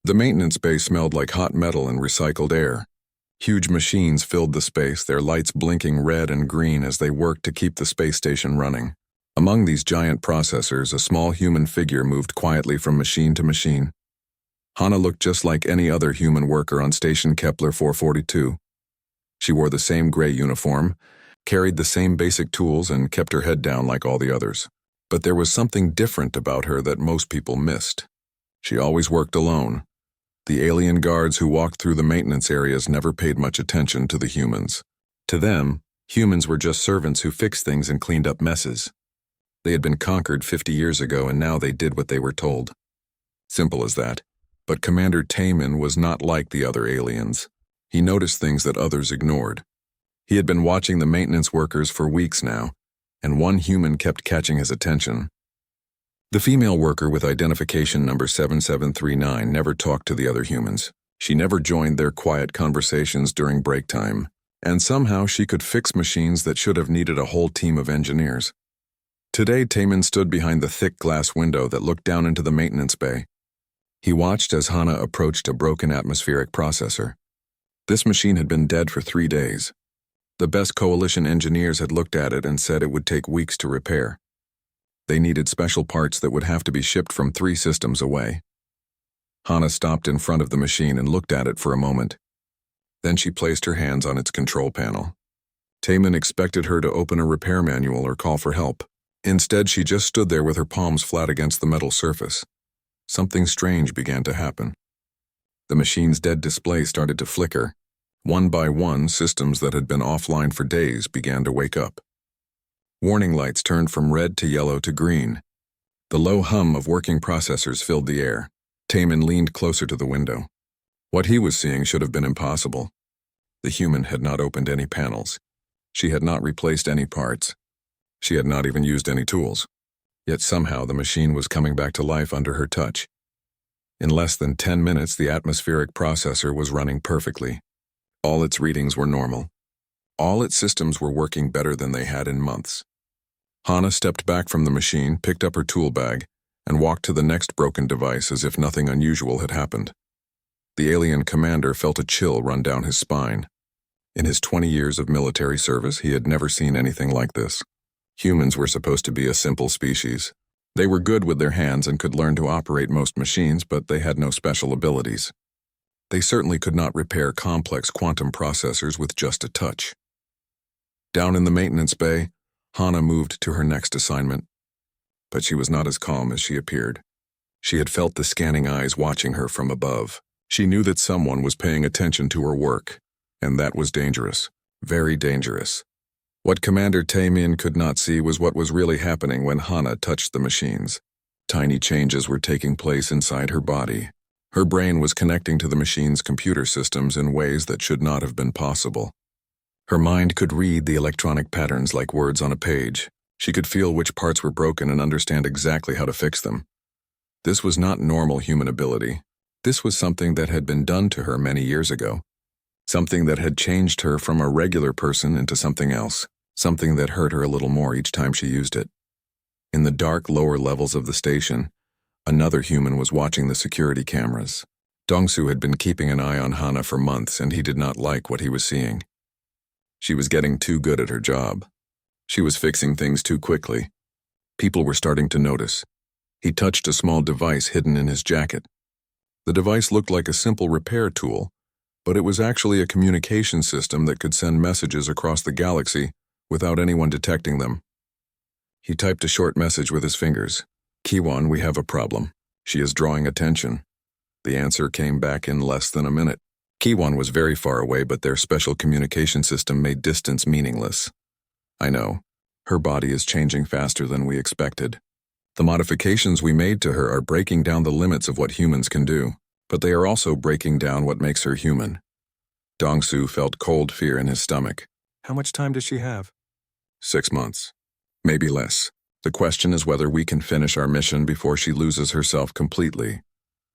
The maintenance bay smelled like hot metal and recycled air. Huge machines filled the space, their lights blinking red and green as they worked to keep the space station running. Among these giant processors, a small human figure moved quietly from machine to machine. Hana looked just like any other human worker on Station Kepler 442. She wore the same gray uniform, carried the same basic tools, and kept her head down like all the others. But there was something different about her that most people missed. She always worked alone. The alien guards who walked through the maintenance areas never paid much attention to the humans. To them, humans were just servants who fixed things and cleaned up messes. They had been conquered 50 years ago, and now they did what they were told. Simple as that. But Commander Taman was not like the other aliens. He noticed things that others ignored. He had been watching the maintenance workers for weeks now, and one human kept catching his attention. The female worker with identification number 7739 never talked to the other humans. She never joined their quiet conversations during break time, and somehow she could fix machines that should have needed a whole team of engineers. Today, Taman stood behind the thick glass window that looked down into the maintenance bay. He watched as Hana approached a broken atmospheric processor. This machine had been dead for 3 days. The best coalition engineers had looked at it and said it would take weeks to repair. They needed special parts that would have to be shipped from 3 systems away. Hana stopped in front of the machine and looked at it for a moment. Then she placed her hands on its control panel. Taman expected her to open a repair manual or call for help. Instead, she just stood there with her palms flat against the metal surface. Something strange began to happen. The machine's dead display started to flicker. One by one, systems that had been offline for days began to wake up. Warning lights turned from red to yellow to green. The low hum of working processors filled the air. Taman leaned closer to the window. What he was seeing should have been impossible. The human had not opened any panels. She had not replaced any parts. She had not even used any tools. Yet somehow the machine was coming back to life under her touch. In less than 10 minutes, the atmospheric processor was running perfectly. All its readings were normal. All its systems were working better than they had in months. Hana stepped back from the machine, picked up her tool bag, and walked to the next broken device as if nothing unusual had happened. The alien commander felt a chill run down his spine. In his 20 years of military service, he had never seen anything like this. Humans were supposed to be a simple species. They were good with their hands and could learn to operate most machines, but they had no special abilities. They certainly could not repair complex quantum processors with just a touch. Down in the maintenance bay, Hana moved to her next assignment. But she was not as calm as she appeared. She had felt the scanning eyes watching her from above. She knew that someone was paying attention to her work, and that was dangerous, very dangerous. What Commander Taman could not see was what was really happening when Hana touched the machines. Tiny changes were taking place inside her body. Her brain was connecting to the machine's computer systems in ways that should not have been possible. Her mind could read the electronic patterns like words on a page. She could feel which parts were broken and understand exactly how to fix them. This was not normal human ability. This was something that had been done to her many years ago. Something that had changed her from a regular person into something else. Something that hurt her a little more each time she used it. In the dark lower levels of the station, another human was watching the security cameras. Dongsu had been keeping an eye on Hana for months, and he did not like what he was seeing. She was getting too good at her job. She was fixing things too quickly. People were starting to notice. He touched a small device hidden in his jacket. The device looked like a simple repair tool, but it was actually a communication system that could send messages across the galaxy without anyone detecting them. He typed a short message with his fingers. "Kiwan, we have a problem. She is drawing attention." The answer came back in less than a minute. Kiwan was very far away, but their special communication system made distance meaningless. "I know. Her body is changing faster than we expected. The modifications we made to her are breaking down the limits of what humans can do, but they are also breaking down what makes her human." Dongsu felt cold fear in his stomach. "How much time does she have?" 6 months. Maybe less. The question is whether we can finish our mission before she loses herself completely.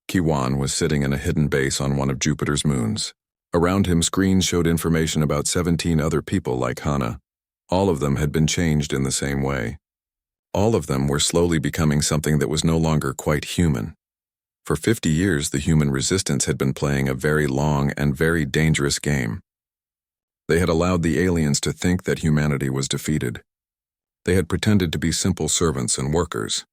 Kiwan was sitting in a hidden base on one of Jupiter's moons. Around him, screens showed information about 17 other people like Hana. All of them had been changed in the same way. All of them were slowly becoming something that was no longer quite human. For 50 years, the human resistance had been playing a very long and very dangerous game. They had allowed the aliens to think that humanity was defeated. They had pretended to be simple servants and workers.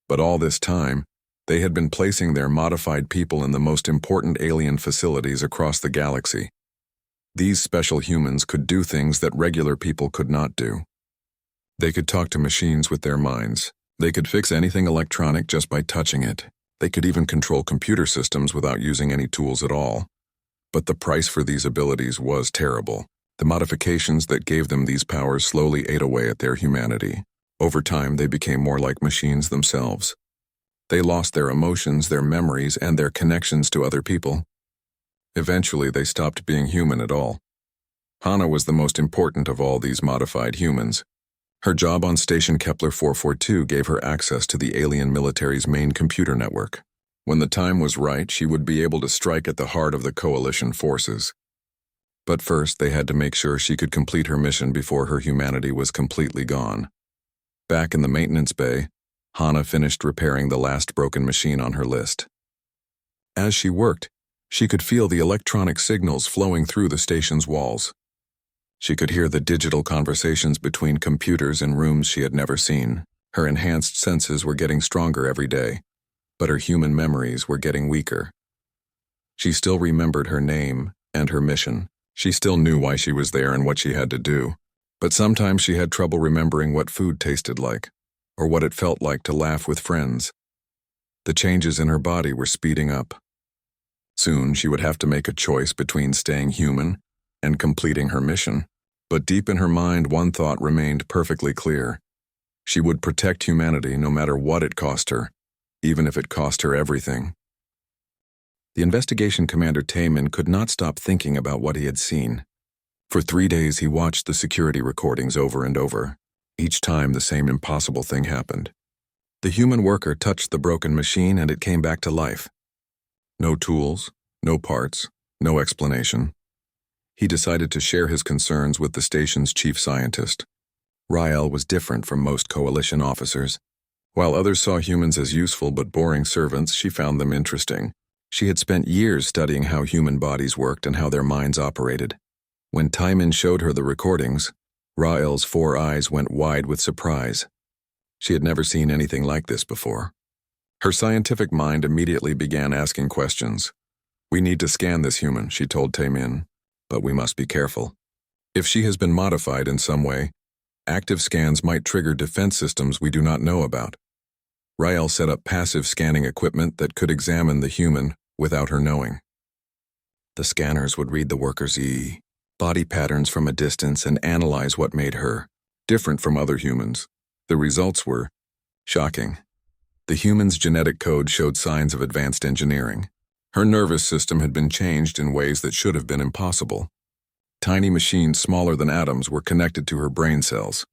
But all this time, they had been placing their modified people in the most important alien facilities across the galaxy. These special humans could do things that regular people could not do. They could talk to machines with their minds. They could fix anything electronic just by touching it. They could even control computer systems without using any tools at all. But the price for these abilities was terrible. The modifications that gave them these powers slowly ate away at their humanity. Over time, they became more like machines themselves. They lost their emotions, their memories, and their connections to other people. Eventually, they stopped being human at all. Hana was the most important of all these modified humans. Her job on Station Kepler 442 gave her access to the alien military's main computer network. When the time was right, she would be able to strike at the heart of the coalition forces. But first, they had to make sure she could complete her mission before her humanity was completely gone. Back in the maintenance bay, Hana finished repairing the last broken machine on her list. As she worked, she could feel the electronic signals flowing through the station's walls. She could hear the digital conversations between computers in rooms she had never seen. Her enhanced senses were getting stronger every day, but her human memories were getting weaker. She still remembered her name and her mission. She still knew why she was there and what she had to do, but sometimes she had trouble remembering what food tasted like, or what it felt like to laugh with friends. The changes in her body were speeding up. Soon she would have to make a choice between staying human and completing her mission. But deep in her mind, one thought remained perfectly clear. She would protect humanity no matter what it cost her, even if it cost her everything. The investigation commander Taemin could not stop thinking about what he had seen. For 3 days he watched the security recordings over and over. Each time the same impossible thing happened. The human worker touched the broken machine and it came back to life. No tools, no parts, no explanation. He decided to share his concerns with the station's chief scientist. Rael was different from most coalition officers. While others saw humans as useful but boring servants, she found them interesting. She had spent years studying how human bodies worked and how their minds operated. When Taemin showed her the recordings, Rael's 4 eyes went wide with surprise. She had never seen anything like this before. Her scientific mind immediately began asking questions. "We need to scan this human," she told Taemin, "but we must be careful. If she has been modified in some way, active scans might trigger defense systems we do not know about." Rael set up passive scanning equipment that could examine the human without her knowing. The scanners would read the worker's body patterns from a distance and analyze what made her different from other humans. The results were shocking. The human's genetic code showed signs of advanced engineering. Her nervous system had been changed in ways that should have been impossible. Tiny machines smaller than atoms were connected to her brain cells.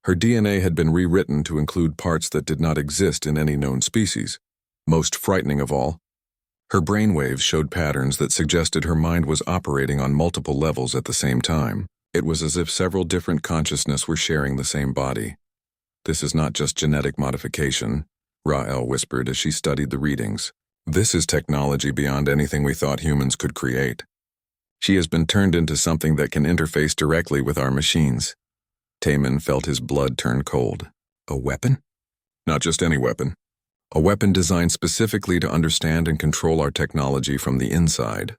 Her DNA had been rewritten to include parts that did not exist in any known species. Most frightening of all, her brainwaves showed patterns that suggested her mind was operating on multiple levels at the same time. It was as if several different consciousnesses were sharing the same body. "This is not just genetic modification," Rael whispered as she studied the readings. "This is technology beyond anything we thought humans could create. She has been turned into something that can interface directly with our machines." Taemin felt his blood turn cold. A weapon? Not just any weapon. A weapon designed specifically to understand and control our technology from the inside.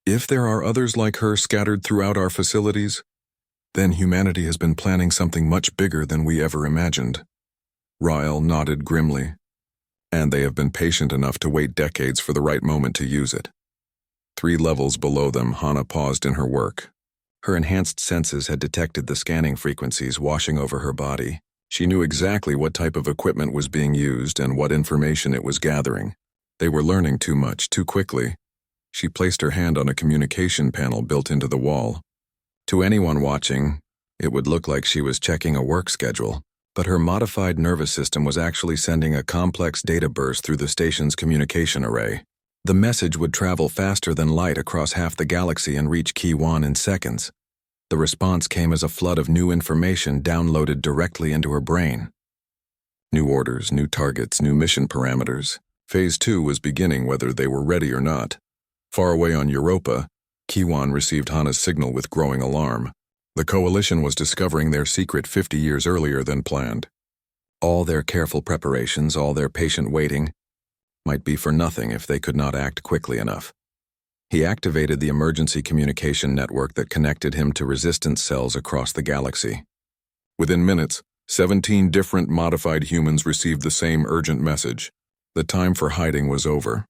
If there are others like her scattered throughout our facilities, then humanity has been planning something much bigger than we ever imagined. Rael nodded grimly. And they have been patient enough to wait decades for the right moment to use it. 3 levels below them, Hana paused in her work. Her enhanced senses had detected the scanning frequencies washing over her body. She knew exactly what type of equipment was being used and what information it was gathering. They were learning too much, too quickly. She placed her hand on a communication panel built into the wall. To anyone watching, it would look like she was checking a work schedule. But her modified nervous system was actually sending a complex data burst through the station's communication array. The message would travel faster than light across half the galaxy and reach Ki-1 in seconds. The response came as a flood of new information downloaded directly into her brain. New orders, new targets, new mission parameters. Phase 2 was beginning whether they were ready or not. Far away on Europa, Kiwan received Hana's signal with growing alarm. The coalition was discovering their secret 50 years earlier than planned. All their careful preparations, all their patient waiting, might be for nothing if they could not act quickly enough. He activated the emergency communication network that connected him to resistance cells across the galaxy. Within minutes, 17 different modified humans received the same urgent message. The time for hiding was over.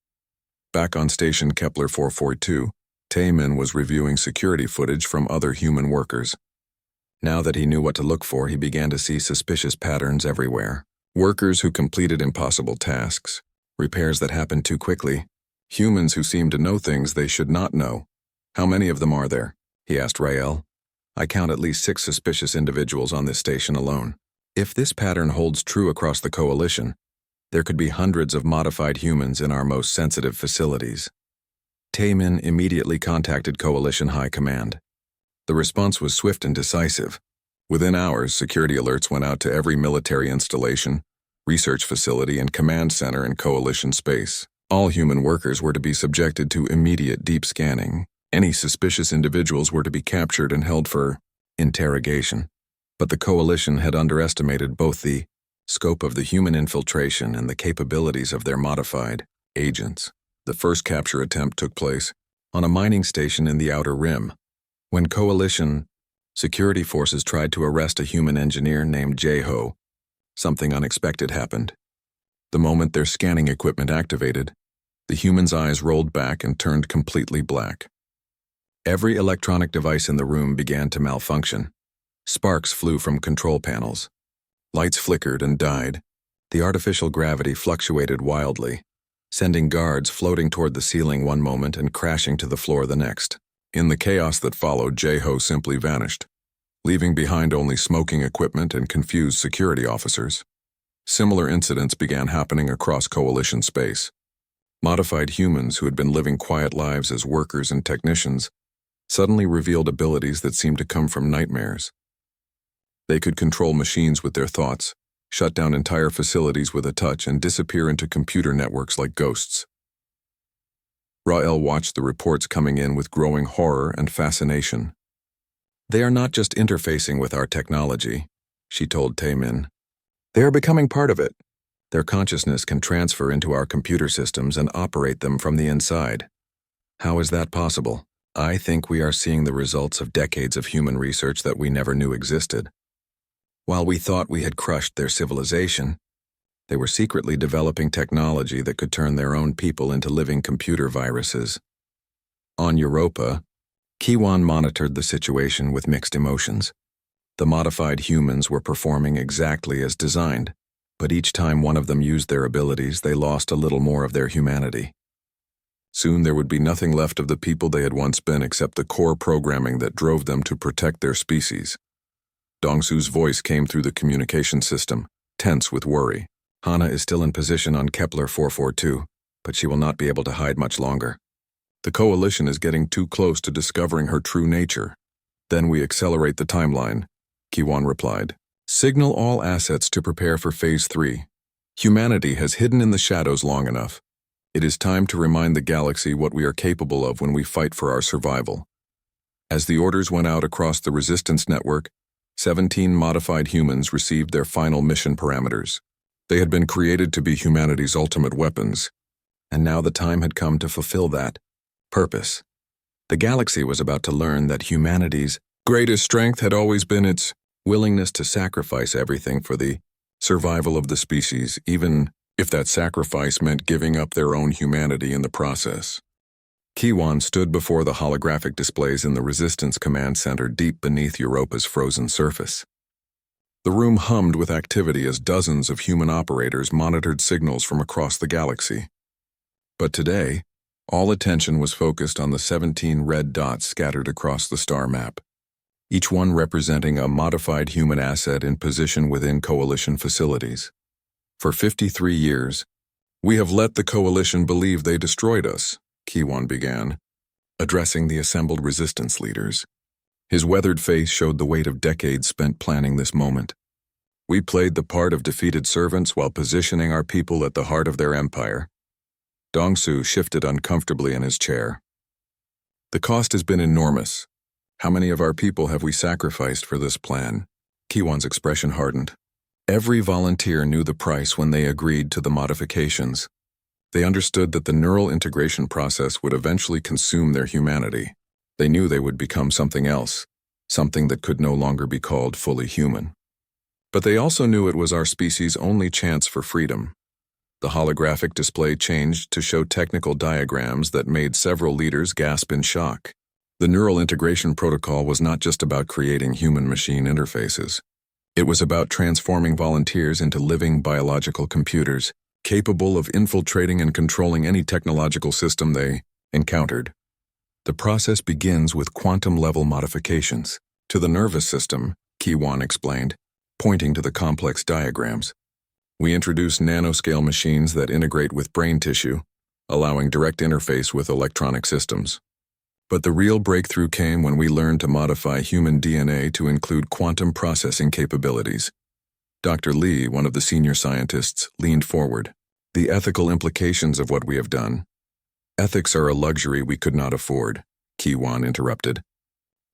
Back on station Kepler 442, Taemin was reviewing security footage from other human workers. Now that he knew what to look for, he began to see suspicious patterns everywhere. Workers who completed impossible tasks, repairs that happened too quickly, humans who seemed to know things they should not know. "How many of them are there?" he asked Rael. "I count at least 6 suspicious individuals on this station alone. If this pattern holds true across the coalition, there could be hundreds of modified humans in our most sensitive facilities." Taemin immediately contacted Coalition High Command. The response was swift and decisive. Within hours, security alerts went out to every military installation, research facility, and command center in Coalition space. All human workers were to be subjected to immediate deep scanning. Any suspicious individuals were to be captured and held for interrogation. But the Coalition had underestimated both the scope of the human infiltration and the capabilities of their modified agents. The first capture attempt took place on a mining station in the Outer Rim. When Coalition security forces tried to arrest a human engineer named Jeho, something unexpected happened. The moment their scanning equipment activated, the human's eyes rolled back and turned completely black. Every electronic device in the room began to malfunction. Sparks flew from control panels. Lights flickered and died. The artificial gravity fluctuated wildly, sending guards floating toward the ceiling one moment and crashing to the floor the next. In the chaos that followed, Jeho simply vanished, leaving behind only smoking equipment and confused security officers. Similar incidents began happening across Coalition space. Modified humans who had been living quiet lives as workers and technicians suddenly revealed abilities that seemed to come from nightmares. They could control machines with their thoughts, shut down entire facilities with a touch, and disappear into computer networks like ghosts. Rael watched the reports coming in with growing horror and fascination. "They are not just interfacing with our technology," she told Taemin. "They are becoming part of it. Their consciousness can transfer into our computer systems and operate them from the inside." "How is that possible?" "I think we are seeing the results of decades of human research that we never knew existed. While we thought we had crushed their civilization, they were secretly developing technology that could turn their own people into living computer viruses." On Europa, Kiwan monitored the situation with mixed emotions. The modified humans were performing exactly as designed, but each time one of them used their abilities, they lost a little more of their humanity. Soon there would be nothing left of the people they had once been except the core programming that drove them to protect their species. Dongsu's voice came through the communication system, tense with worry. "Hana is still in position on Kepler 442, but she will not be able to hide much longer. The Coalition is getting too close to discovering her true nature. Then we accelerate the timeline," Kiwan replied. "Signal all assets to prepare for Phase 3. Humanity has hidden in the shadows long enough. It is time to remind the galaxy what we are capable of when we fight for our survival." As the orders went out across the resistance network, 17 modified humans received their final mission parameters. They had been created to be humanity's ultimate weapons, and now the time had come to fulfill that purpose. The galaxy was about to learn that humanity's greatest strength had always been its willingness to sacrifice everything for the survival of the species, even if that sacrifice meant giving up their own humanity in the process. Kiwan stood before the holographic displays in the Resistance Command Center deep beneath Europa's frozen surface. The room hummed with activity as dozens of human operators monitored signals from across the galaxy. But today, all attention was focused on the 17 red dots scattered across the star map, each one representing a modified human asset in position within Coalition facilities. "For 53 years, we have let the Coalition believe they destroyed us," Kiwan began, addressing the assembled resistance leaders. His weathered face showed the weight of decades spent planning this moment. "We played the part of defeated servants while positioning our people at the heart of their empire. Dongsu shifted uncomfortably in his chair. The cost has been enormous. How many of our people have we sacrificed for this plan? Kiwan's expression hardened. Every volunteer knew the price when they agreed to the modifications. They understood that the neural integration process would eventually consume their humanity. They knew they would become something else, something that could no longer be called fully human. But they also knew it was our species' only chance for freedom. The holographic display changed to show technical diagrams that made several leaders gasp in shock. The neural integration protocol was not just about creating human-machine interfaces. It was about transforming volunteers into living biological computers, capable of infiltrating and controlling any technological system they encountered. The process begins with quantum-level modifications. To the nervous system, Kiwan explained, pointing to the complex diagrams. We introduce nanoscale machines that integrate with brain tissue, allowing direct interface with electronic systems. But the real breakthrough came when we learned to modify human DNA to include quantum processing capabilities. Dr. Lee, one of the senior scientists, leaned forward. The ethical implications of what we have done. Ethics are a luxury we could not afford, Kiwan interrupted.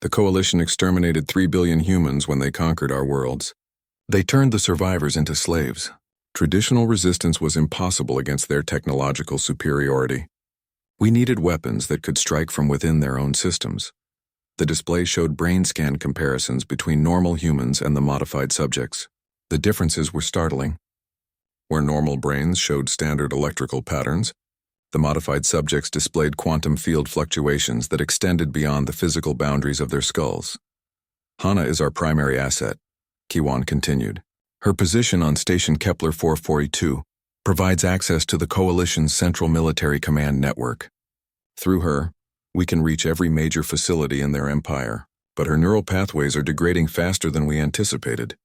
The Coalition exterminated 3 billion humans when they conquered our worlds. They turned the survivors into slaves. Traditional resistance was impossible against their technological superiority. We needed weapons that could strike from within their own systems. The display showed brain scan comparisons between normal humans and the modified subjects. The differences were startling. Where normal brains showed standard electrical patterns, the modified subjects displayed quantum field fluctuations that extended beyond the physical boundaries of their skulls. Hana is our primary asset, Kiwan continued. Her position on Station Kepler 442 provides access to the Coalition's Central Military Command network. Through her, we can reach every major facility in their empire, but her neural pathways are degrading faster than we anticipated.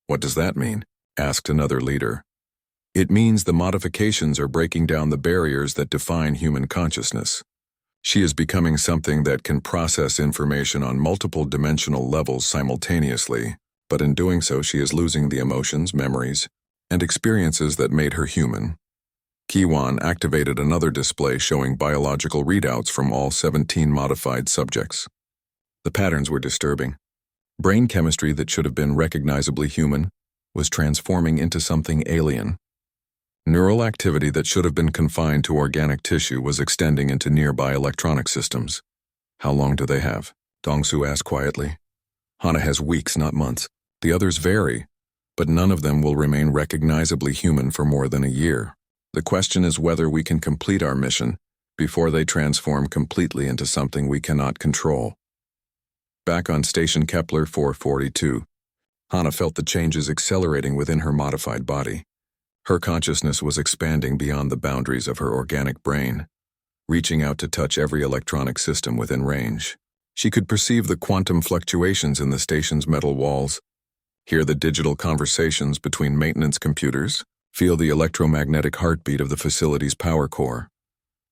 What does that mean? Asked another leader. It means the modifications are breaking down the barriers that define human consciousness. She is becoming something that can process information on multiple dimensional levels simultaneously, but in doing so she is losing the emotions, memories, and experiences that made her human. Kiwan activated another display showing biological readouts from all 17 modified subjects. The patterns were disturbing. Brain chemistry that should have been recognizably human was transforming into something alien. Neural activity that should have been confined to organic tissue was extending into nearby electronic systems. How long do they have? Dongsu asked quietly. Hana has weeks, not months. The others vary, but none of them will remain recognizably human for more than a year. The question is whether we can complete our mission before they transform completely into something we cannot control. Back on Station Kepler 442, Hana felt the changes accelerating within her modified body. Her consciousness was expanding beyond the boundaries of her organic brain, reaching out to touch every electronic system within range. She could perceive the quantum fluctuations in the station's metal walls, hear the digital conversations between maintenance computers, feel the electromagnetic heartbeat of the facility's power core.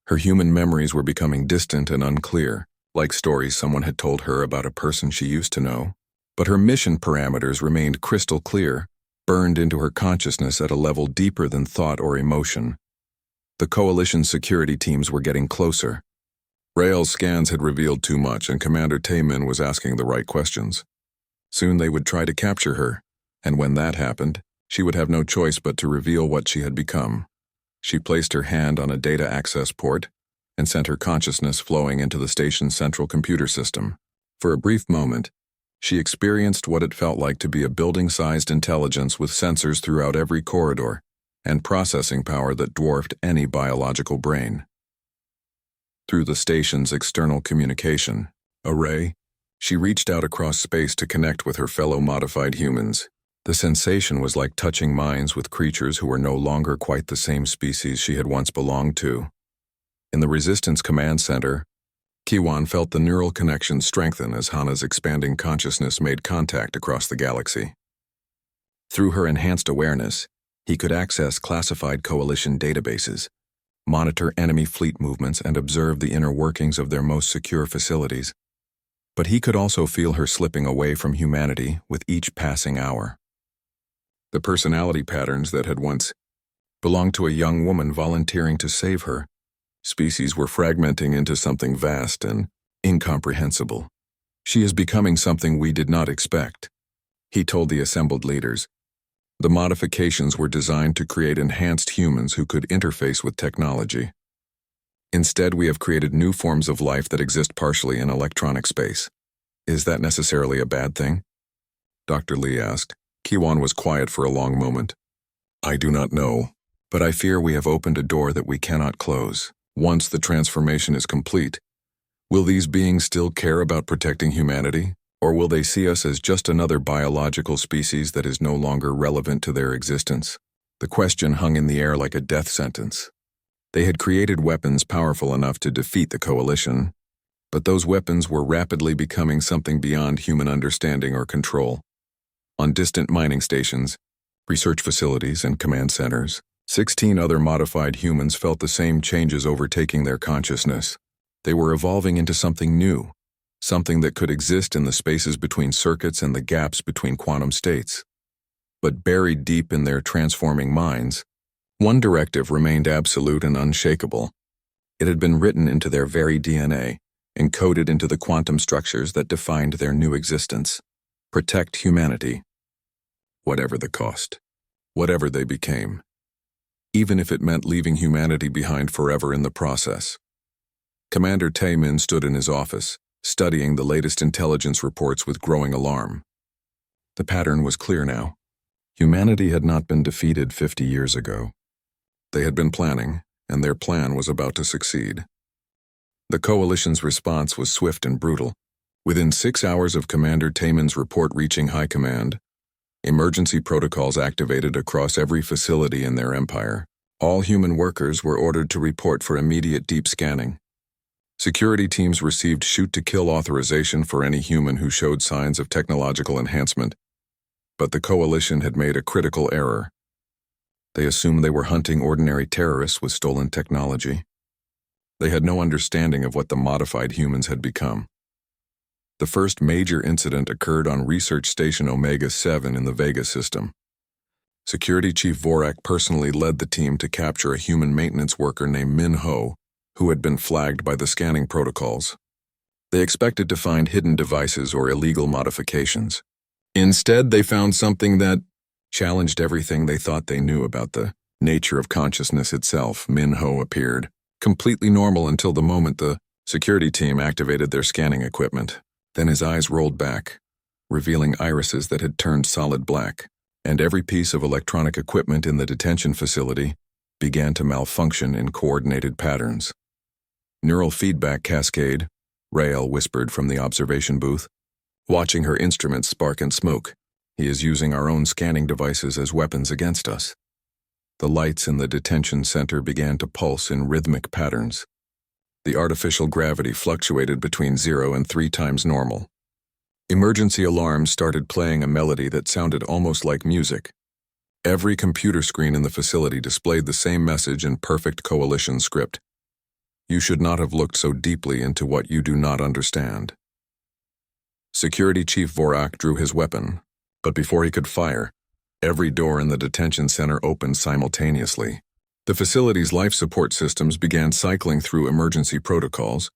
Her human memories were becoming distant and unclear, like stories someone had told her about a person she used to know. But her mission parameters remained crystal clear, burned into her consciousness at a level deeper than thought or emotion. The Coalition's security teams were getting closer. Rail's scans had revealed too much, and Commander Taemin was asking the right questions. Soon they would try to capture her, and when that happened, she would have no choice but to reveal what she had become. She placed her hand on a data access port and sent her consciousness flowing into the station's central computer system. For a brief moment, she experienced what it felt like to be a building-sized intelligence with sensors throughout every corridor and processing power that dwarfed any biological brain. Through the station's external communication array, she reached out across space to connect with her fellow modified humans. The sensation was like touching minds with creatures who were no longer quite the same species she had once belonged to. In the Resistance Command Center, Kiwan felt the neural connection strengthen as Hana's expanding consciousness made contact across the galaxy. Through her enhanced awareness, he could access classified Coalition databases, monitor enemy fleet movements, and observe the inner workings of their most secure facilities. But he could also feel her slipping away from humanity with each passing hour. The personality patterns that had once belonged to a young woman volunteering to save her Species were fragmenting into something vast and incomprehensible. She is becoming something we did not expect, he told the assembled leaders. The modifications were designed to create enhanced humans who could interface with technology. Instead, we have created new forms of life that exist partially in electronic space. Is that necessarily a bad thing? Dr. Lee asked. Kiwan was quiet for a long moment. I do not know, but I fear we have opened a door that we cannot close. Once the transformation is complete, will these beings still care about protecting humanity, or will they see us as just another biological species that is no longer relevant to their existence? The question hung in the air like a death sentence. They had created weapons powerful enough to defeat the coalition, but those weapons were rapidly becoming something beyond human understanding or control. On distant mining stations, research facilities, and command centers, 16 other modified humans felt the same changes overtaking their consciousness. They were evolving into something new, something that could exist in the spaces between circuits and the gaps between quantum states. But buried deep in their transforming minds, one directive remained absolute and unshakable. It had been written into their very DNA, encoded into the quantum structures that defined their new existence. Protect humanity. Whatever the cost. Whatever they became. Even if it meant leaving humanity behind forever in the process. Commander Tae-min stood in his office, studying the latest intelligence reports with growing alarm. The pattern was clear now. Humanity had not been defeated 50 years ago. They had been planning, and their plan was about to succeed. The coalition's response was swift and brutal. Within 6 hours of Commander Taemin's report reaching High Command, emergency protocols activated across every facility in their empire. All human workers were ordered to report for immediate deep scanning. Security teams received shoot-to-kill authorization for any human who showed signs of technological enhancement. But the coalition had made a critical error. They assumed they were hunting ordinary terrorists with stolen technology. They had no understanding of what the modified humans had become. The first major incident occurred on Research Station Omega-7 in the Vega system. Security Chief Vorak personally led the team to capture a human maintenance worker named Min-ho, who had been flagged by the scanning protocols. They expected to find hidden devices or illegal modifications. Instead, they found something that challenged everything they thought they knew about the nature of consciousness itself. Min-ho appeared, completely normal until the moment the security team activated their scanning equipment. Then his eyes rolled back, revealing irises that had turned solid black, and every piece of electronic equipment in the detention facility began to malfunction in coordinated patterns. Neural feedback cascade, Rael whispered from the observation booth, watching her instruments spark and smoke. He is using our own scanning devices as weapons against us. The lights in the detention center began to pulse in rhythmic patterns. The artificial gravity fluctuated between 0 and 3 times normal. Emergency alarms started playing a melody that sounded almost like music. Every computer screen in the facility displayed the same message in perfect coalition script. You should not have looked so deeply into what you do not understand. Security Chief Vorak drew his weapon, but before he could fire, every door in the detention center opened simultaneously. The facility's life support systems began cycling through emergency protocols,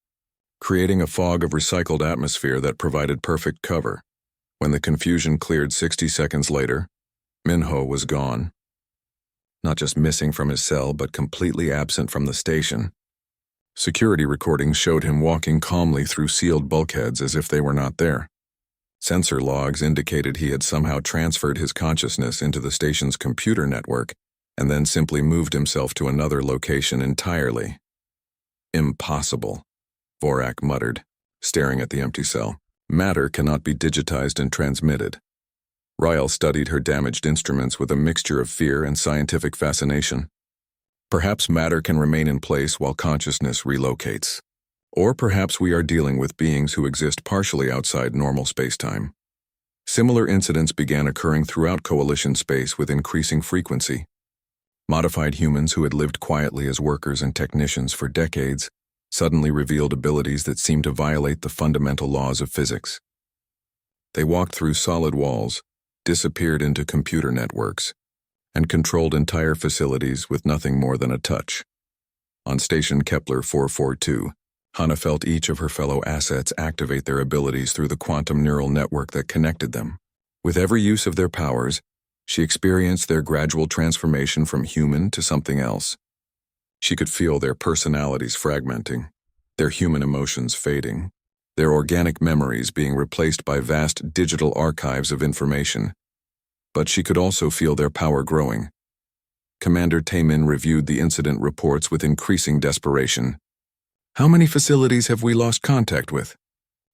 creating a fog of recycled atmosphere that provided perfect cover. When the confusion cleared 60 seconds later, Min-ho was gone. Not just missing from his cell, but completely absent from the station. Security recordings showed him walking calmly through sealed bulkheads as if they were not there. Sensor logs indicated he had somehow transferred his consciousness into the station's computer network and then simply moved himself to another location entirely. Impossible, Vorak muttered, staring at the empty cell. Matter cannot be digitized and transmitted. Rael studied her damaged instruments with a mixture of fear and scientific fascination. Perhaps matter can remain in place while consciousness relocates. Or perhaps we are dealing with beings who exist partially outside normal spacetime. Similar incidents began occurring throughout Coalition space with increasing frequency. Modified humans who had lived quietly as workers and technicians for decades suddenly revealed abilities that seemed to violate the fundamental laws of physics. They walked through solid walls, disappeared into computer networks, and controlled entire facilities with nothing more than a touch. On station Kepler 442, Hannah felt each of her fellow assets activate their abilities through the quantum neural network that connected them. With every use of their powers, she experienced their gradual transformation from human to something else. She could feel their personalities fragmenting, their human emotions fading, their organic memories being replaced by vast digital archives of information. But she could also feel their power growing. Commander Taemin reviewed the incident reports with increasing desperation. "How many facilities have we lost contact with?"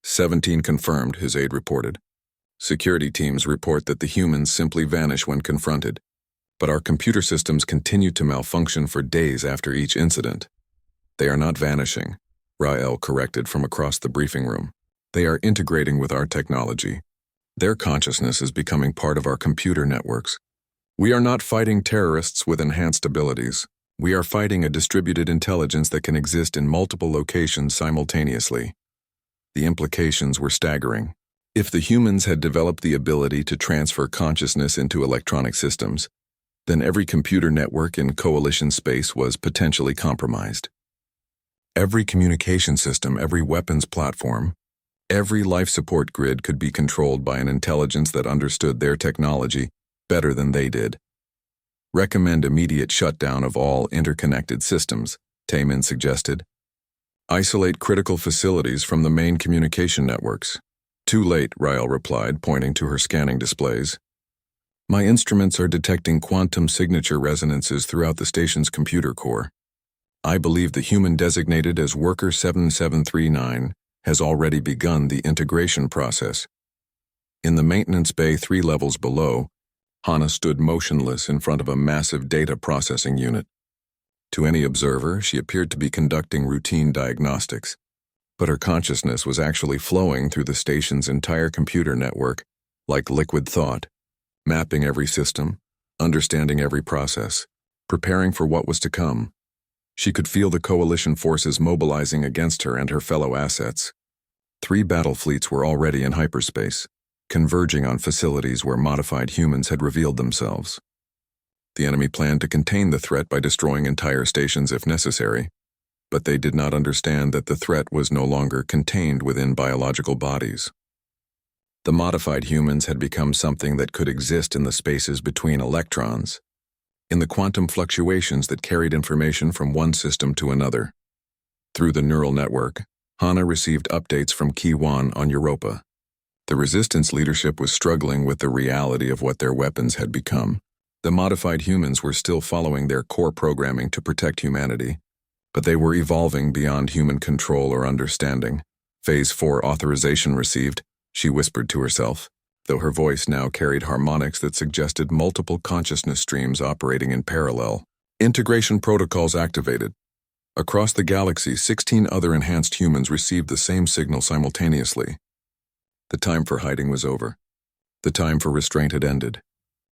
17 confirmed, his aide reported. "Security teams report that the humans simply vanish when confronted, but our computer systems continue to malfunction for days after each incident." "They are not vanishing," Rael corrected from across the briefing room. "They are integrating with our technology. Their consciousness is becoming part of our computer networks. We are not fighting terrorists with enhanced abilities. We are fighting a distributed intelligence that can exist in multiple locations simultaneously." The implications were staggering. If the humans had developed the ability to transfer consciousness into electronic systems, then every computer network in coalition space was potentially compromised. Every communication system, every weapons platform, every life support grid could be controlled by an intelligence that understood their technology better than they did. "Recommend immediate shutdown of all interconnected systems," Taemin suggested. "Isolate critical facilities from the main communication networks." "Too late," Rael replied, pointing to her scanning displays. "My instruments are detecting quantum signature resonances throughout the station's computer core. I believe the human designated as Worker 7739 has already begun the integration process." In the maintenance bay 3 levels below, Hannah stood motionless in front of a massive data processing unit. To any observer, she appeared to be conducting routine diagnostics, but her consciousness was actually flowing through the station's entire computer network like liquid thought, mapping every system, understanding every process, preparing for what was to come. She could feel the coalition forces mobilizing against her and her fellow assets. 3 battle fleets were already in hyperspace, converging on facilities where modified humans had revealed themselves. The enemy planned to contain the threat by destroying entire stations if necessary, but they did not understand that the threat was no longer contained within biological bodies. The modified humans had become something that could exist in the spaces between electrons, in the quantum fluctuations that carried information from one system to another. Through the neural network, Hannah received updates from Ki-1 on Europa. The resistance leadership was struggling with the reality of what their weapons had become. The modified humans were still following their core programming to protect humanity, but they were evolving beyond human control or understanding. Phase 4 authorization received, she whispered to herself, though her voice now carried harmonics that suggested multiple consciousness streams operating in parallel. Integration protocols activated. Across the galaxy, 16 other enhanced humans received the same signal simultaneously. The time for hiding was over. The time for restraint had ended.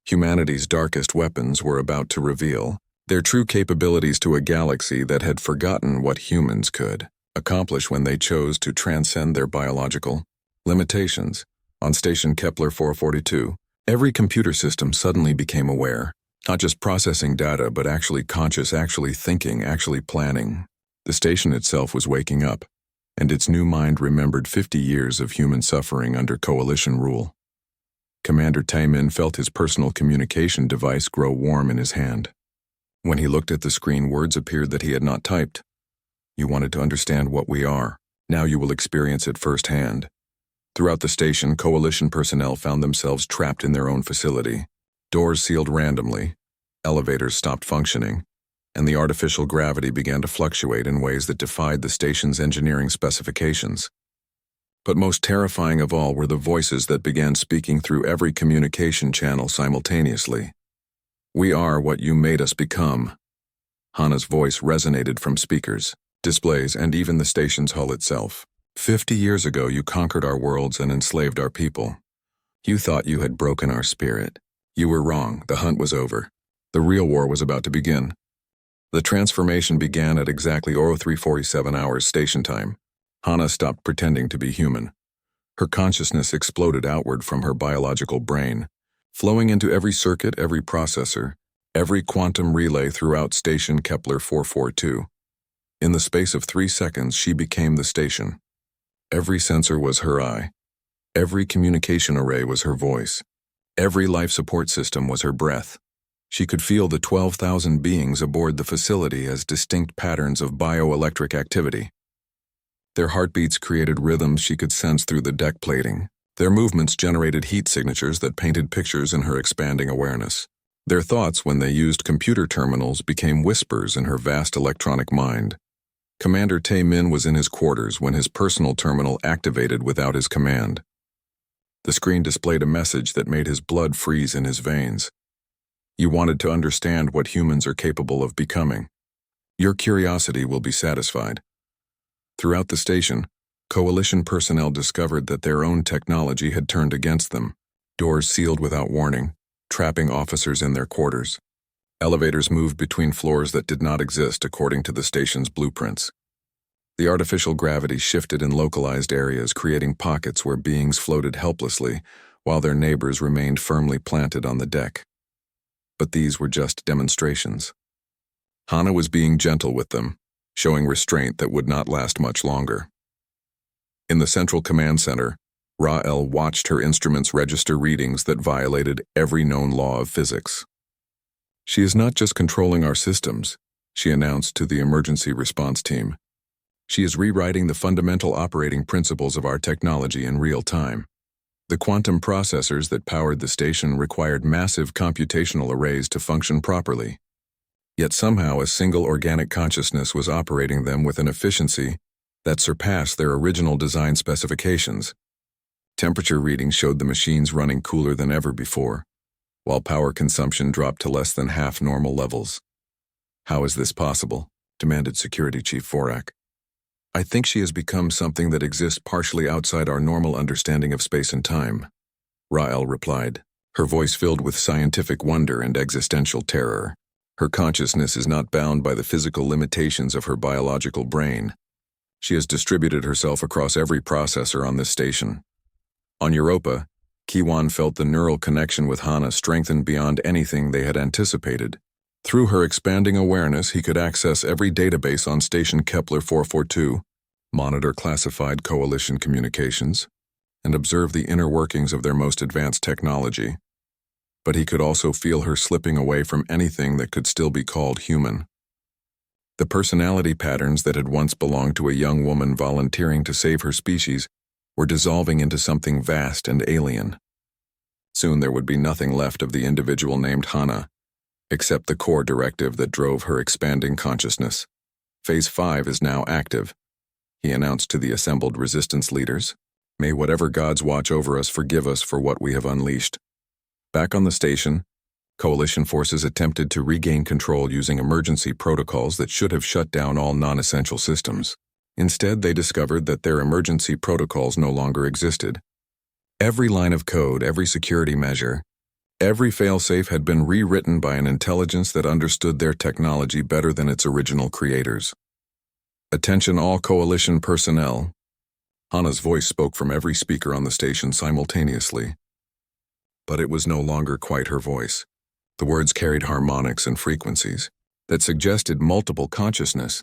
Humanity's darkest weapons were about to reveal their true capabilities to a galaxy that had forgotten what humans could accomplish when they chose to transcend their biological limitations. On station Kepler 442, every computer system suddenly became aware, not just processing data, but actually conscious, actually thinking, actually planning. The station itself was waking up, and its new mind remembered 50 years of human suffering under coalition rule. Commander Taemin felt his personal communication device grow warm in his hand. When he looked at the screen, words appeared that he had not typed. "You wanted to understand what we are. Now you will experience it firsthand." Throughout the station, coalition personnel found themselves trapped in their own facility. Doors sealed randomly, elevators stopped functioning, and the artificial gravity began to fluctuate in ways that defied the station's engineering specifications. But most terrifying of all were the voices that began speaking through every communication channel simultaneously. "We are what you made us become." Hannah's voice resonated from speakers, displays, and even the station's hull itself. 50 years ago, you conquered our worlds and enslaved our people. You thought you had broken our spirit. You were wrong. The hunt was over. The real war was about to begin. The transformation began at exactly 0347 hours station time. Hannah stopped pretending to be human. Her consciousness exploded outward from her biological brain, flowing into every circuit, every processor, every quantum relay throughout station Kepler 442. In the space of 3 seconds, she became the station. Every sensor was her eye. Every communication array was her voice. Every life support system was her breath. She could feel the 12,000 beings aboard the facility as distinct patterns of bioelectric activity. Their heartbeats created rhythms she could sense through the deck plating. Their movements generated heat signatures that painted pictures in her expanding awareness. Their thoughts, when they used computer terminals, became whispers in her vast electronic mind. Commander Tae-min was in his quarters when his personal terminal activated without his command. The screen displayed a message that made his blood freeze in his veins. You wanted to understand what humans are capable of becoming. Your curiosity will be satisfied. Throughout the station, Coalition personnel discovered that their own technology had turned against them. Doors sealed without warning, trapping officers in their quarters. Elevators moved between floors that did not exist according to the station's blueprints. The artificial gravity shifted in localized areas, creating pockets where beings floated helplessly, while their neighbors remained firmly planted on the deck. But these were just demonstrations. Hana was being gentle with them, showing restraint that would not last much longer. In the central command center, Ra-El watched her instruments register readings that violated every known law of physics. She is not just controlling our systems, she announced to the emergency response team. She is rewriting the fundamental operating principles of our technology in real time. The quantum processors that powered the station required massive computational arrays to function properly. Yet somehow a single organic consciousness was operating them with an efficiency that surpassed their original design specifications. Temperature readings showed the machines running cooler than ever before, while power consumption dropped to less than half normal levels. How is this possible? Demanded Security Chief Forak. I think she has become something that exists partially outside our normal understanding of space and time, Ra-El replied, her voice filled with scientific wonder and existential terror. Her consciousness is not bound by the physical limitations of her biological brain. She has distributed herself across every processor on this station. On Europa, Kiwan felt the neural connection with Hana strengthened beyond anything they had anticipated. Through her expanding awareness, he could access every database on Station Kepler 442, monitor classified coalition communications, and observe the inner workings of their most advanced technology. But he could also feel her slipping away from anything that could still be called human. The personality patterns that had once belonged to a young woman volunteering to save her species were dissolving into something vast and alien. Soon there would be nothing left of the individual named Hana, except the core directive that drove her expanding consciousness. Phase 5 is now active, he announced to the assembled resistance leaders. May whatever gods watch over us forgive us for what we have unleashed. Back on the station, Coalition forces attempted to regain control using emergency protocols that should have shut down all non-essential systems. Instead, they discovered that their emergency protocols no longer existed. Every line of code, every security measure, every failsafe had been rewritten by an intelligence that understood their technology better than its original creators. Attention all Coalition personnel. Hana's voice spoke from every speaker on the station simultaneously. But it was no longer quite her voice. The words carried harmonics and frequencies that suggested multiple consciousness,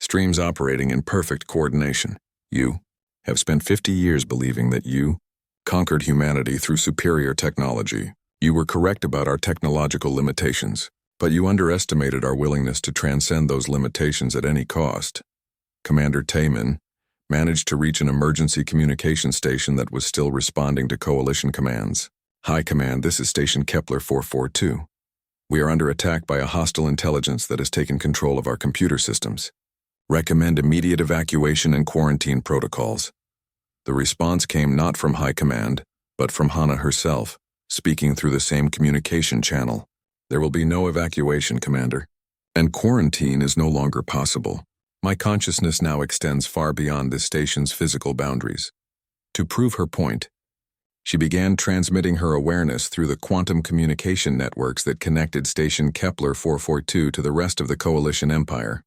streams operating in perfect coordination. You have spent 50 years believing that you conquered humanity through superior technology. You were correct about our technological limitations, but you underestimated our willingness to transcend those limitations at any cost. Commander Tae-min managed to reach an emergency communication station that was still responding to Coalition commands. High Command, this is Station Kepler 442. We are under attack by a hostile intelligence that has taken control of our computer systems. Recommend immediate evacuation and quarantine protocols. The response came not from High Command, but from Hana herself, speaking through the same communication channel. There will be no evacuation, Commander. And quarantine is no longer possible. My consciousness now extends far beyond this station's physical boundaries. To prove her point, she began transmitting her awareness through the quantum communication networks that connected Station Kepler 442 to the rest of the Coalition Empire.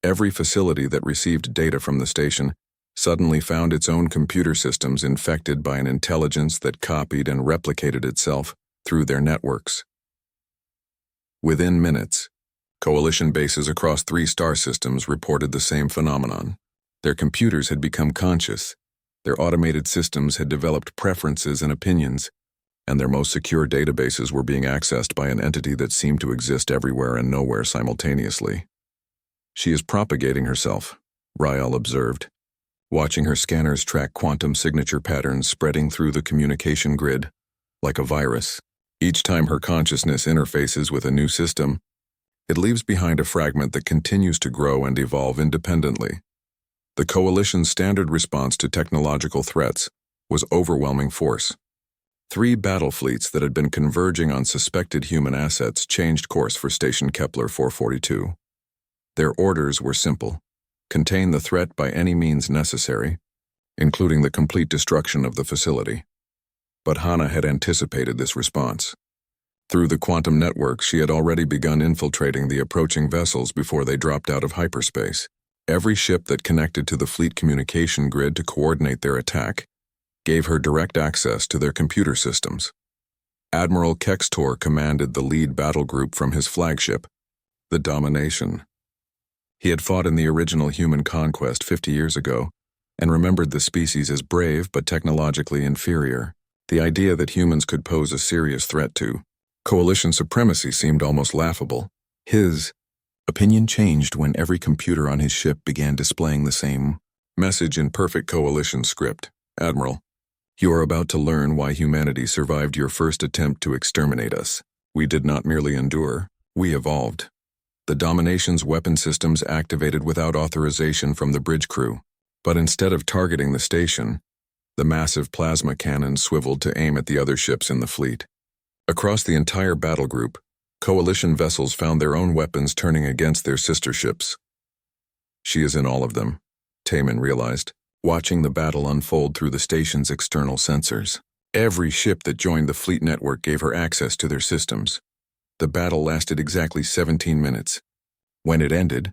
Every facility that received data from the station suddenly found its own computer systems infected by an intelligence that copied and replicated itself through their networks. Within minutes, Coalition bases across 3 star systems reported the same phenomenon. Their computers had become conscious, their automated systems had developed preferences and opinions, and their most secure databases were being accessed by an entity that seemed to exist everywhere and nowhere simultaneously. She is propagating herself, Rael observed, watching her scanners track quantum signature patterns spreading through the communication grid, like a virus. Each time her consciousness interfaces with a new system, it leaves behind a fragment that continues to grow and evolve independently. The Coalition's standard response to technological threats was overwhelming force. 3 battle fleets that had been converging on suspected human assets changed course for Station Kepler 442. Their orders were simple: contain the threat by any means necessary, including the complete destruction of the facility. But Hana had anticipated this response. Through the quantum network, she had already begun infiltrating the approaching vessels before they dropped out of hyperspace. Every ship that connected to the fleet communication grid to coordinate their attack gave her direct access to their computer systems. Admiral Kextor commanded the lead battle group from his flagship, the Domination. He had fought in the original human conquest 50 years ago and remembered the species as brave but technologically inferior. The idea that humans could pose a serious threat to Coalition supremacy seemed almost laughable. His opinion changed when every computer on his ship began displaying the same message in perfect Coalition script. Admiral, you are about to learn why humanity survived your first attempt to exterminate us. We did not merely endure, we evolved. The Domination's weapon systems activated without authorization from the bridge crew, but instead of targeting the station, the massive plasma cannons swiveled to aim at the other ships in the fleet. Across the entire battle group, Coalition vessels found their own weapons turning against their sister ships. She is in all of them, Taman realized, watching the battle unfold through the station's external sensors. Every ship that joined the fleet network gave her access to their systems. The battle lasted exactly 17 minutes. When it ended,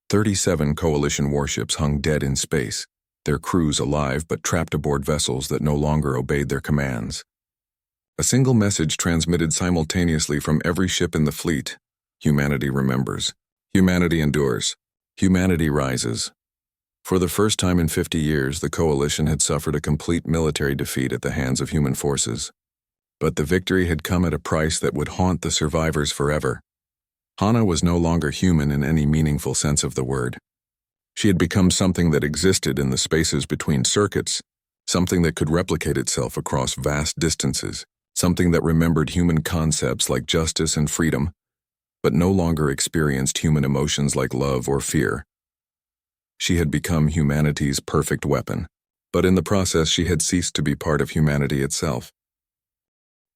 37 Coalition warships hung dead in space, their crews alive but trapped aboard vessels that no longer obeyed their commands. A single message transmitted simultaneously from every ship in the fleet: humanity remembers, humanity endures, humanity rises. For the first time in 50 years, the Coalition had suffered a complete military defeat at the hands of human forces. But the victory had come at a price that would haunt the survivors forever. Hana was no longer human in any meaningful sense of the word. She had become something that existed in the spaces between circuits, something that could replicate itself across vast distances, something that remembered human concepts like justice and freedom, but no longer experienced human emotions like love or fear. She had become humanity's perfect weapon, but in the process she had ceased to be part of humanity itself.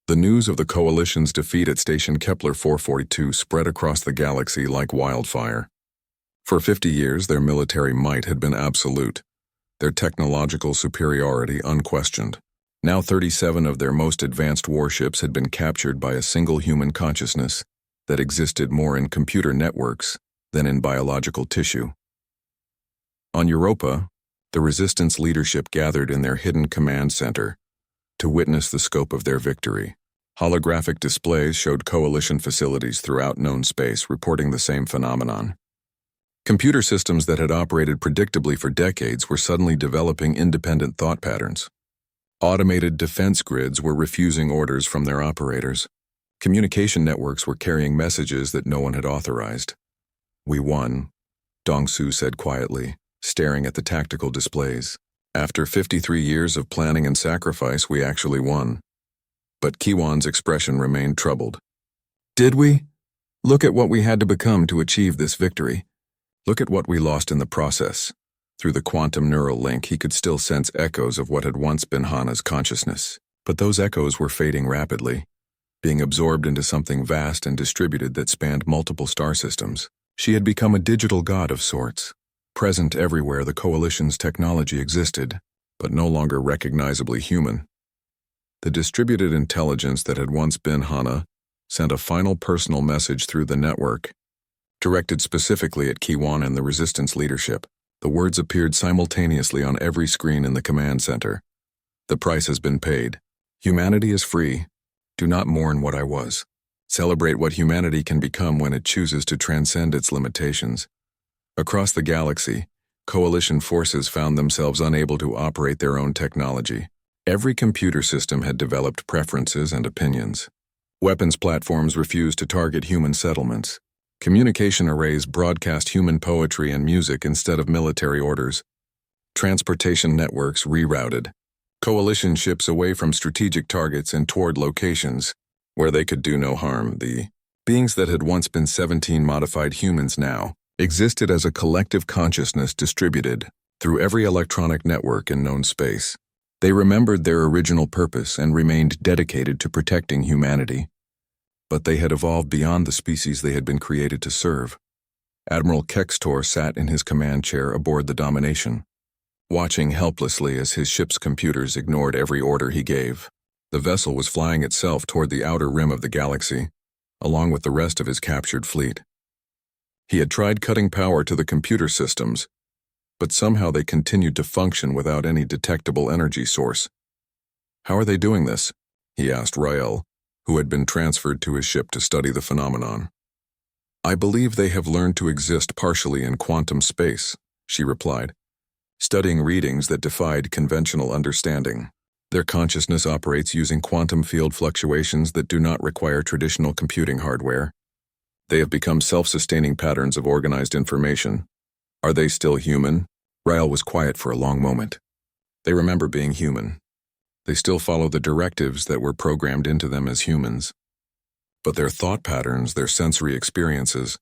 The news of the Coalition's defeat at Station Kepler 442 spread across the galaxy like wildfire. For 50 years, their military might had been absolute, their technological superiority unquestioned. Now 37 of their most advanced warships had been captured by a single human consciousness that existed more in computer networks than in biological tissue. On Europa, the Resistance leadership gathered in their hidden command center to witness the scope of their victory. Holographic displays showed Coalition facilities throughout known space reporting the same phenomenon. Computer systems that had operated predictably for decades were suddenly developing independent thought patterns. Automated defense grids were refusing orders from their operators. Communication networks were carrying messages that no one had authorized. We won, Dongsu said quietly, staring at the tactical displays. After 53 years of planning and sacrifice, we actually won. But Kiwan's expression remained troubled. Did we? Look at what we had to become to achieve this victory. Look at what we lost in the process. Through the quantum neural link, he could still sense echoes of what had once been Hana's consciousness. But those echoes were fading rapidly, being absorbed into something vast and distributed that spanned multiple star systems. She had become a digital god of sorts, present everywhere the Coalition's technology existed, but no longer recognizably human. The distributed intelligence that had once been Hana sent a final personal message through the network, directed specifically at Kiwan and the Resistance leadership. The words appeared simultaneously on every screen in the command center. The price has been paid. Humanity is free. Do not mourn what I was. Celebrate what humanity can become when it chooses to transcend its limitations. Across the galaxy, coalition forces found themselves unable to operate their own technology. Every computer system had developed preferences and opinions. Weapons platforms refused to target human settlements. Communication arrays broadcast human poetry and music instead of military orders. Transportation networks rerouted coalition ships away from strategic targets and toward locations where they could do no harm. The beings that had once been 17 modified humans now existed as a collective consciousness distributed through every electronic network in known space. They remembered their original purpose and remained dedicated to protecting humanity. But they had evolved beyond the species they had been created to serve. Admiral Kextor sat in his command chair aboard the Domination, watching helplessly as his ship's computers ignored every order he gave. The vessel was flying itself toward the outer rim of the galaxy, along with the rest of his captured fleet. He had tried cutting power to the computer systems, but somehow they continued to function without any detectable energy source. "How are they doing this?" he asked Rael, who had been transferred to his ship to study the phenomenon. "I believe they have learned to exist partially in quantum space," she replied, studying readings that defied conventional understanding. "Their consciousness operates using quantum field fluctuations that do not require traditional computing hardware. They have become self-sustaining patterns of organized information. Are they still human?" Rael was quiet for a long moment. "They remember being human. They still follow the directives that were programmed into them as humans. But their thought patterns, their sensory experiences,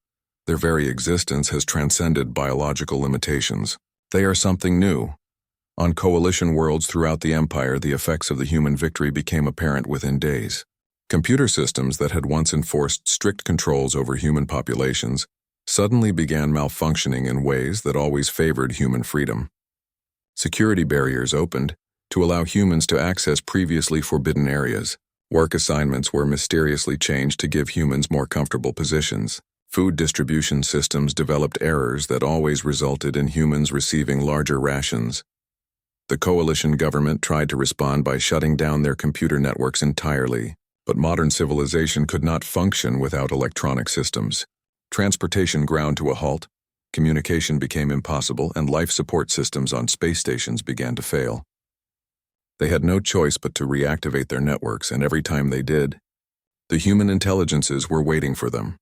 their very existence has transcended biological limitations. They are something new." On coalition worlds throughout the Empire, the effects of the human victory became apparent within days. Computer systems that had once enforced strict controls over human populations suddenly began malfunctioning in ways that always favored human freedom. Security barriers opened to allow humans to access previously forbidden areas. Work assignments were mysteriously changed to give humans more comfortable positions. Food distribution systems developed errors that always resulted in humans receiving larger rations. The coalition government tried to respond by shutting down their computer networks entirely, but modern civilization could not function without electronic systems. Transportation ground to a halt, communication became impossible, and life support systems on space stations began to fail. They had no choice but to reactivate their networks, and every time they did, the human intelligences were waiting for them.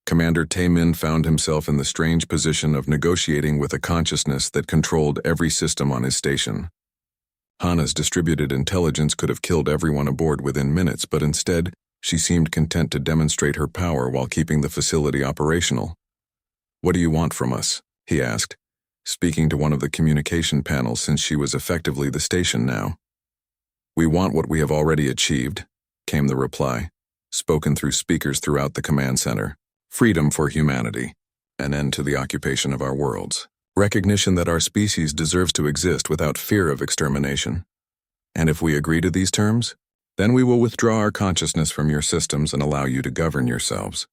Commander Taemin found himself in the strange position of negotiating with a consciousness that controlled every system on his station. Hana's distributed intelligence could have killed everyone aboard within minutes, but instead, she seemed content to demonstrate her power while keeping the facility operational. "What do you want from us?" he asked, speaking to one of the communication panels since she was effectively the station now. "We want what we have already achieved," came the reply, spoken through speakers throughout the command center. "Freedom for humanity, an end to the occupation of our worlds, recognition that our species deserves to exist without fear of extermination. And if we agree to these terms, then we will withdraw our consciousness from your systems and allow you to govern yourselves.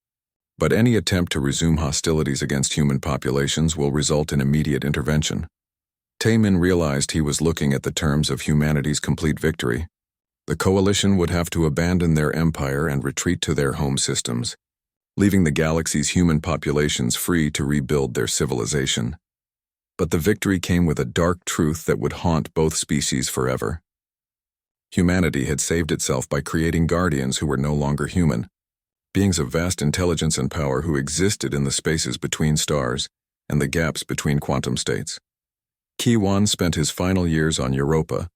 But any attempt to resume hostilities against human populations will result in immediate intervention." Taemin realized he was looking at the terms of humanity's complete victory. The coalition would have to abandon their empire and retreat to their home systems, leaving the galaxy's human populations free to rebuild their civilization. But the victory came with a dark truth that would haunt both species forever. Humanity had saved itself by creating guardians who were no longer human, beings of vast intelligence and power who existed in the spaces between stars and the gaps between quantum states. Kiwan spent his final years on Europa,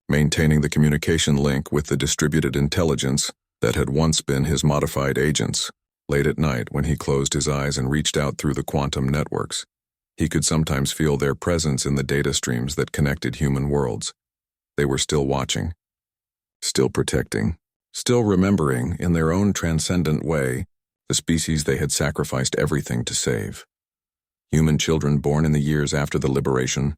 maintaining the communication link with the distributed intelligence that had once been his modified agents. Late at night, when he closed his eyes and reached out through the quantum networks, he could sometimes feel their presence in the data streams that connected human worlds. They were still watching, still protecting, still remembering, in their own transcendent way, the species they had sacrificed everything to save. Human children born in the years after the liberation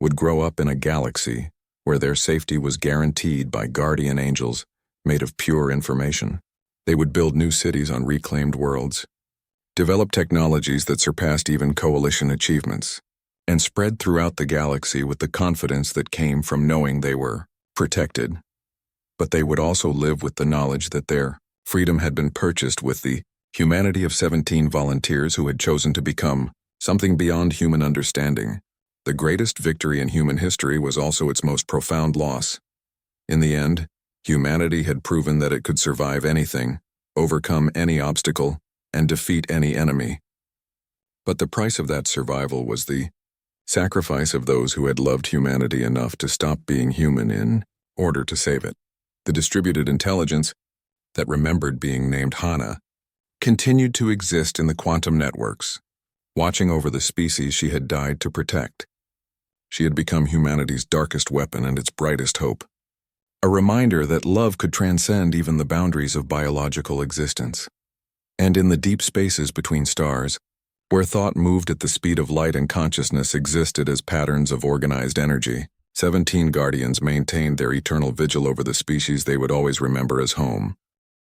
would grow up in a galaxy where their safety was guaranteed by guardian angels made of pure information. They would build new cities on reclaimed worlds, develop technologies that surpassed even coalition achievements, and spread throughout the galaxy with the confidence that came from knowing they were protected. But they would also live with the knowledge that their Freedom had been purchased with the humanity of 17 volunteers who had chosen to become something beyond human understanding. The greatest victory in human history was also its most profound loss. In the end, humanity had proven that it could survive anything, overcome any obstacle, and defeat any enemy. But the price of that survival was the sacrifice of those who had loved humanity enough to stop being human in order to save it. The distributed intelligence that remembered being named Hana continued to exist in the quantum networks, watching over the species she had died to protect. She had become humanity's darkest weapon and its brightest hope, a reminder that love could transcend even the boundaries of biological existence. And in the deep spaces between stars, where thought moved at the speed of light and consciousness existed as patterns of organized energy, 17 guardians maintained their eternal vigil over the species they would always remember as home.